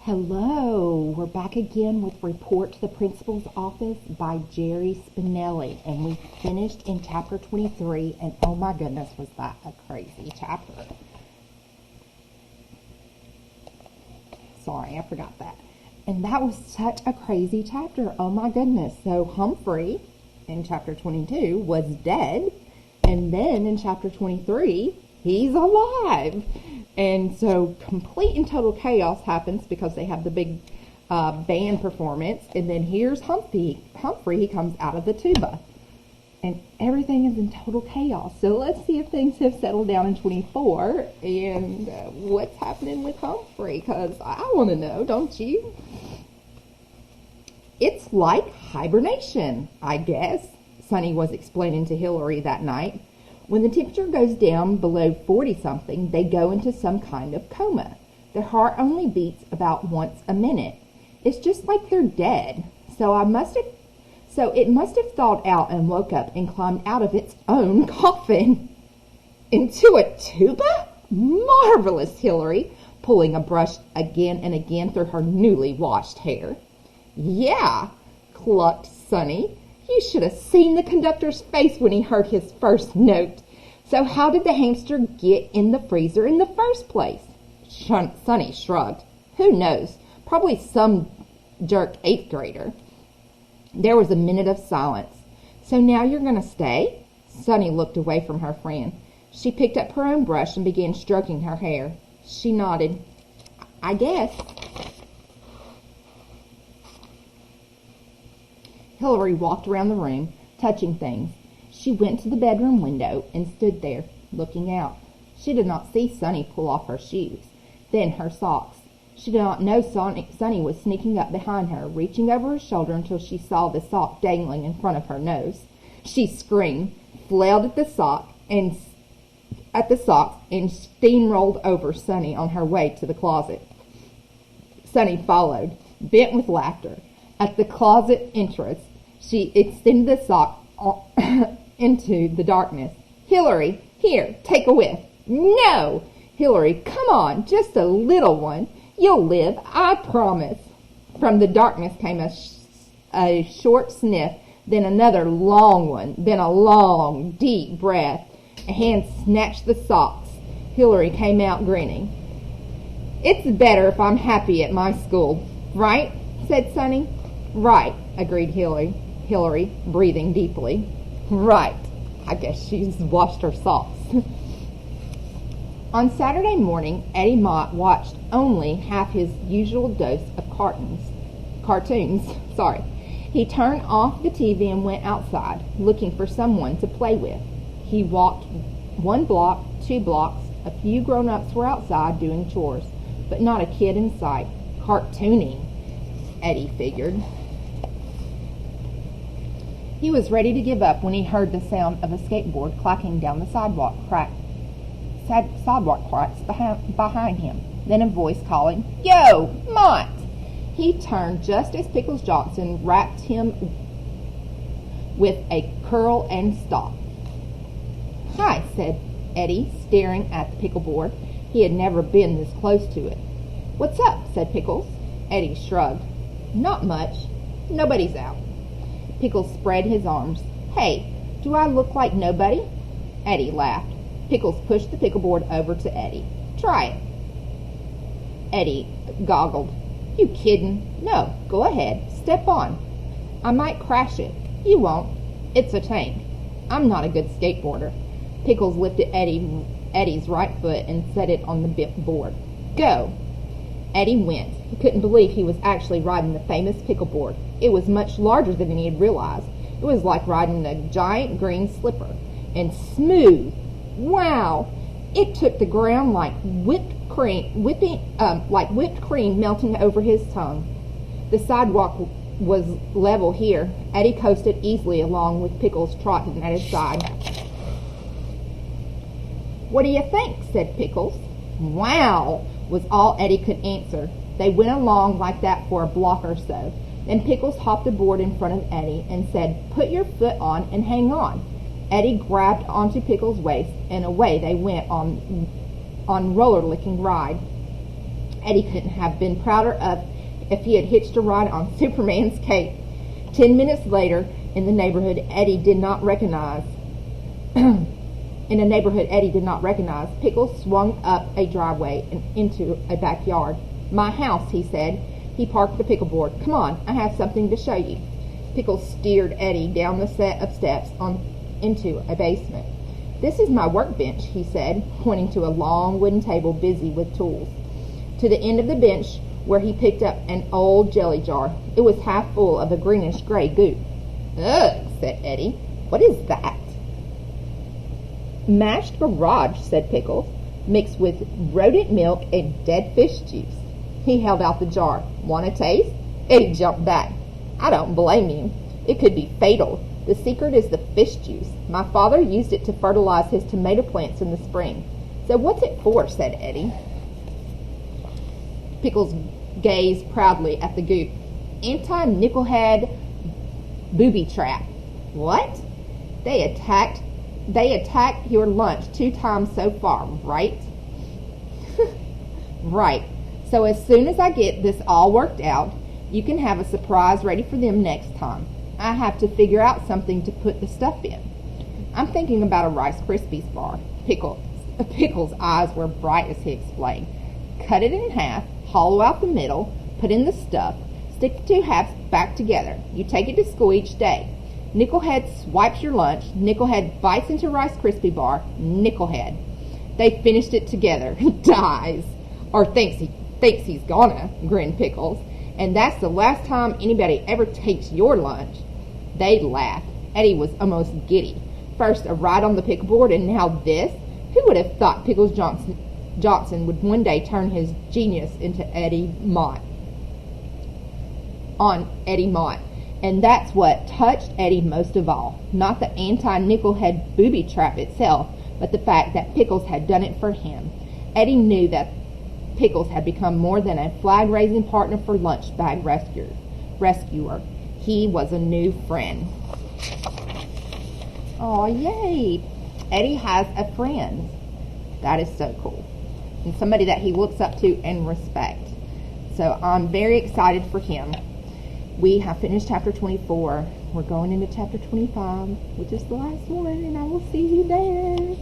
Hello, we're back again with Report to the Principal's Office by Jerry Spinelli, and we finished in chapter 23, and oh my goodness, was that a crazy chapter. Sorry, I forgot that. And that was such a crazy chapter, oh my goodness. So Humphrey, in chapter 22, was dead, and then in chapter 23, he's alive. And so complete and total chaos happens because they have the big band performance. And then here's Humphrey, he comes out of the tuba. And everything is in total chaos. So let's see if things have settled down in 24 and what's happening with Humphrey. Because I want to know, don't you? It's like hibernation, I guess, Sonny was explaining to Hillary that night. When the temperature goes down below 40-something, they go into some kind of coma. Their heart only beats about once a minute. It's just like they're dead. So it must have thawed out and woke up and climbed out of its own coffin. Into a tuba? Marvelous, Hillary, pulling a brush again and again through her newly washed hair. Yeah, clucked Sonny. You should have seen the conductor's face when he heard his first note. So how did the hamster get in the freezer in the first place? Sonny shrugged. Who knows? Probably some jerk 8th grader. There was a minute of silence. So now you're going to stay? Sonny looked away from her friend. She picked up her own brush and began stroking her hair. She nodded. I guess. Hillary walked around the room, touching things. She went to the bedroom window and stood there, looking out. She did not see Sonny pull off her shoes, then her socks. She did not know Sonny was sneaking up behind her, reaching over her shoulder until she saw the sock dangling in front of her nose. She screamed, flailed at the sock, and steamrolled over Sonny on her way to the closet. Sonny followed, bent with laughter. At the closet entrance, she extended the sock into the darkness. Hillary, here, take a whiff. No! Hillary, come on, just a little one. You'll live, I promise. From the darkness came a short sniff, then another long one, then a long, deep breath. A hand snatched the socks. Hillary came out grinning. It's better if I'm happy at my school, right? Said Sonny. Right, agreed Hillary, breathing deeply. Right. I guess she's washed her socks. On Saturday morning, Eddie Mott watched only half his usual dose of cartoons. He turned off the TV and went outside, looking for someone to play with. He walked 1 block, 2 blocks. A few grown-ups were outside doing chores, but not a kid in sight. Cartooning, Eddie figured. He was ready to give up when he heard the sound of a skateboard clacking down the sidewalk cracks behind him. Then a voice calling, Yo, Mott! He turned just as Pickles Johnson rapped him with a curl and stop. Hi, said Eddie, staring at the pickleboard. He had never been this close to it. What's up? Said Pickles. Eddie shrugged. Not much. Nobody's out. Pickles spread his arms. Hey, do I look like nobody? Eddie laughed. Pickles pushed the pickleboard over to Eddie. Try it. Eddie goggled. You kidding? No, go ahead. Step on. I might crash it. You won't. It's a tank. I'm not a good skateboarder. Pickles lifted Eddie's right foot and set it on the board. Go. Eddie went. He couldn't believe he was actually riding the famous pickleboard. It was much larger than he had realized. It was like riding a giant green slipper. And smooth. Wow! It took the ground like whipped cream melting over his tongue. The sidewalk was level here. Eddie coasted easily along with Pickles trotting at his side. What do you think? Said Pickles. Wow! Was all Eddie could answer. They went along like that for a block or so. Then Pickles hopped aboard in front of Eddie and said, Put your foot on and hang on. Eddie grabbed onto Pickles' waist, and away they went on roller-licking ride. Eddie couldn't have been prouder of if he had hitched a ride on Superman's cape. 10 minutes later, in a neighborhood Eddie did not recognize, Pickles swung up a driveway and into a backyard. "My house," he said. He parked the pickleboard. "Come on, I have something to show you." Pickles steered Eddie down the set of steps into a basement. "This is my workbench," he said, pointing to a long wooden table busy with tools. To the end of the bench where he picked up an old jelly jar. It was half full of a greenish-gray goop. "Ugh," said Eddie. "What is that?" "Mashed borage," said Pickles, "mixed with rodent milk and dead fish juice." He held out the jar. "Want a taste?" Eddie jumped back. "I don't blame you. It could be fatal. The secret is the fish juice. My father used it to fertilize his tomato plants in the spring." "So what's it for?" said Eddie. Pickles gazed proudly at the goop. "Anti-nickelhead booby trap." "What?" They attacked your lunch 2 times so far, right?" "Right. So as soon as I get this all worked out, you can have a surprise ready for them next time. I have to figure out something to put the stuff in. I'm thinking about a Rice Krispies bar." Pickles' eyes were bright as he explained. "Cut it in half, hollow out the middle, put in the stuff, stick the 2 halves back together. You take it to school each day. Nickelhead swipes your lunch. Nickelhead bites into Rice Krispie bar. Nickelhead." They finished it together. "Dies. Or thinks he's gonna," grinned Pickles. "And that's the last time anybody ever takes your lunch." They laughed. Eddie was almost giddy. First a ride on the pickleboard, and now this. Who would have thought Pickles Johnson would one day turn his genius into Eddie Mott? And that's what touched Eddie most of all. Not the anti-nickelhead booby trap itself, but the fact that Pickles had done it for him. Eddie knew that Pickles had become more than a flag-raising partner for lunch bag rescuer. He was a new friend. Oh, yay! Eddie has a friend. That is so cool. And somebody that he looks up to and respects. So I'm very excited for him. We have finished chapter 24. We're going into chapter 25, which is the last one, and I will see you there.